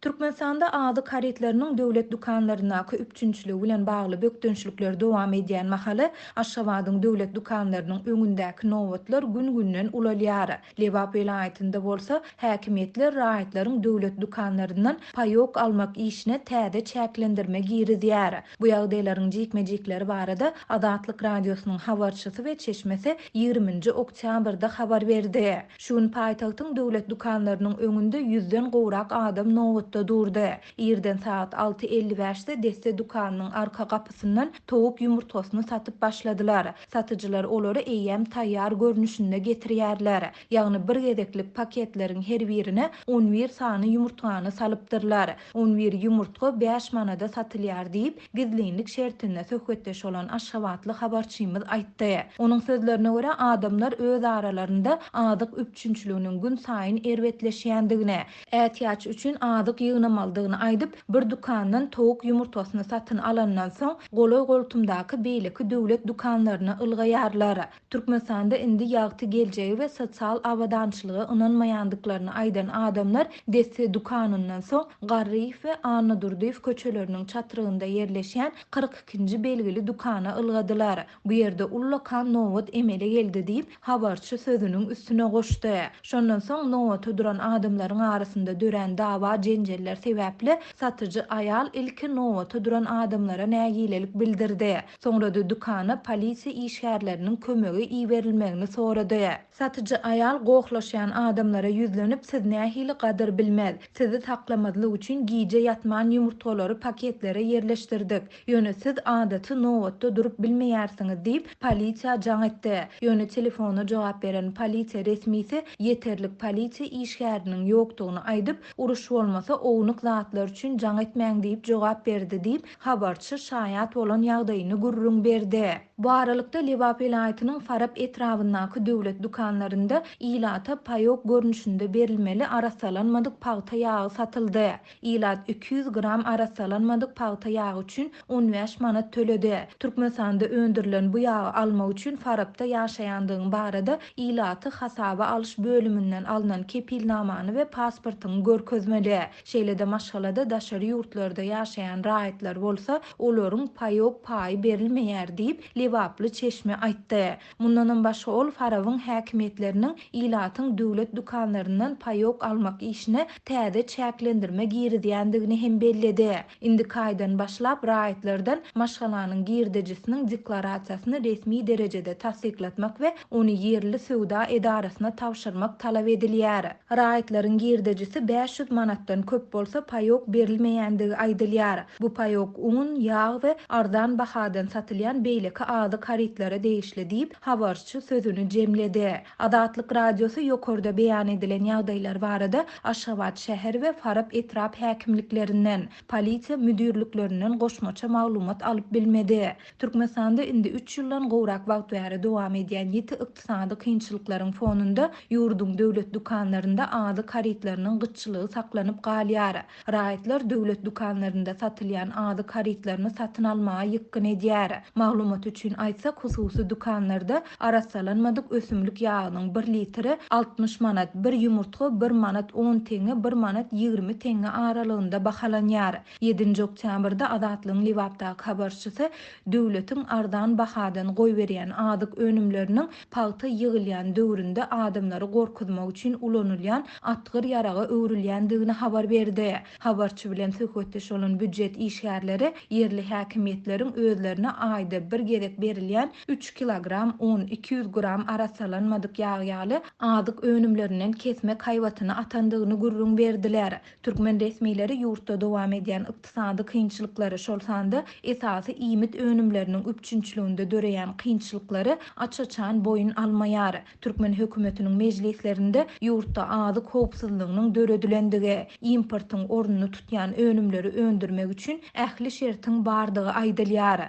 Türkmenistanda ady karetleriniň döwlet dukanlarynaky üpçünçligi bilen bagly bökdünçlikler dowam edýän mahaly Aşgabatyň döwlet dukanlarynyň öňündäki nowatlar gün-günden ulalýar. Lewap vilayatynda bolsa häkimetler raýatlaryň döwlet dukanlaryndan paýok almak işine täze çäklendirme girizýär. Bu ýagdaýlaryň jikmejikleri barada Adatlyk radiosynyň habarçysy we çeşmesi 20-nji oktýabrda habar berdi. Şuň paýtagtyň döwlet dukanlarynyň öňünde 100den gowrak adam nowat durdu. Ýerden saat 6:55-de deste dukanynyň arka gapysyndan towuk ýumurtasyny satyp başladylar. Satyjylar olary eýem taýýar görnüşinde getirýärler. Ýagny bir gezeklik paketleriň her birine 11 sany ýumurtany salypdyrlar. 11 ýumurtga 5 manada satylýar diýip gizlilik şertinde söhbetdeş olan Aşgabatly habarçymyz aýtdy. Onuň sözlerine görä adamlar öz aralarynda adyk üpçünçliginiň gün saýyn erwetleşýändigine, ätýaç üçin adyk ýygnamaldygyny aýdyp bir dukandan towuk ýumurtasyny satyn alandan soň goly goltumdaky beýleki döwlet dukanlaryna ylgaýarlar. Türkmenistanda indi ýagty geljegi we sosial awadançylygy ynanmaýandyklaryny aýdan adamlar deste dukanyndan soň Garryf we Anna Durdiýew köçeleriniň çatyrygynda ýerleşýän 42-nji belgili dukana ylgadylar. Bu ýerde ullakan nowat emele geldi diýip habarçy sözüniň üstüne goşdy. Şondan soň nowata duran adamlaryň arasynda dören dawa jenjeller sebäpli satyjy aýal ilki nowata duran adamlara nägilelik bildirdi. Soňra da dukana polisiýa işgärleriniň kömegi iýerilmegini sorady. Satyjy aýal gowhlaşýan adamlara ýüzlenip siz nähili gadar bilmez. Sizi saklamadlyk üçin giýje ýatman ýumurtalary paketlere ýerleşdirdik. Ýöne siz adaty nowatda durup bilmeýärsiňiz diýip polisiýa jaň etdi. Ýöne telefona jogap beren polisiýa resmisi ýeterlik polisiýa işgäriniň ýokdugyny aýdyp uruş bolmasa ownuk zatlar üçin jaň etmäň diýip jogap berdi diýip habarçy şaýat bolan ýagdaýyny gurrun berdi. Bu aralykda Lewap vilayatynyň Farap etrafyndaky döwlet dukanlarynda ilata paýok görnüşinde berilmeli arasalanmadyk paýta ýagy satyldy. Ilat 200 gram arasalanmadyk paýta ýagy üçin 15 manat töledi. Türkmenistanda öndürilen bu ýagy almak üçin Farapda ýaşaýandygyň barada ilaty hasaba alyş bölümünden alynan kepilnamany we pasportyny görkezmeli. Şeýle-de maşgalada daşary ýurtlarda ýaşaýan raýatlar bolsa, olaryň paýok paý berilmeýär diýip Lewaply çeşme aýtdy. Mundan başga ol Farawyň häkimetleriniň ilatyň döwlet dukanlaryndan paýok almak işine täze çäklendirme girizýändigini hem belledi. Indi kaýdan başlap raýatlardan maşgalanyň girdejisiniň deklarasiýasyny resmi derejede tasdiklatmak we ony ýerli söwda edarasyna tawşyrmak talap edilýär. Raýatlaryň girdejisi 500 manatdan köp bolsa paýok berilmeýändigi aýdylýar. Bu paýok un, ýağ we arzan bahadan satylýan beýleki ady karetlere değişli diýip habarçy sözüni jemledi. Adatlyk radiosu ýokarda beýan edilen ýagdaýlar barada Aşgabat şäher we Farap etrap häkimliklerinden, polisiýa müdürliklerinden goşmaça maglumat alyp bilmedi. Türkmenistanda indi 3 ýyldan gowrak wagt bäri dowam edýän ýeti ykdysady kynçylyklaryň fonunda ýurdun döwlet dukanlarynda ady karetleriniň gyçylygy saklanyp galýar. Raýatlar döwlet dukanlarynda satylýan ady karetlerini satyn almaga ýykyn edýär. Maglumat üçin aýtsak, hususy dukanlarda arasalanmadyk ösümlik ýagynyň 1 litri 60 manat, bir ýumurtga 1 manat 10 teňe, 1 manat 20 teňe aralygynda bahalanýar. 7-nji oktýabrda Adatlyň Lewapdaky habarçysy döwletiň ardan bahadan goý berýän adyk önümleriniň paýta ýygylýan döwründe adamlary gorkutmak üçin ulanylýan atgyr ýaraga öwrilýändigini habar berdi. Habarçy bilen söhbetdeş olan büdjet işgärleri ýerli häkimetleriň özlerine aýda bir gerek berilýän 3 kilogram 10-200 gram arasalanmadyk ýagy adyk önümlerinden kesmek haýwatyny atandygyny gurrun berdiler. Türkmen resmileri ýurtda dowam edýän ykdysady kynçylyklary şolsanda esasy iýmit önümleriniň üpçünçliginde döreýän kynçylyklary açaçan boyun almaýar. Türkmen hökümetiniň mejlislerinde ýurtda adyk howpsuzlygynyň döredilendige, importyň ornuny tutýan önümleri öndürmek üçin ähli şertiň bardygy aýdylýar.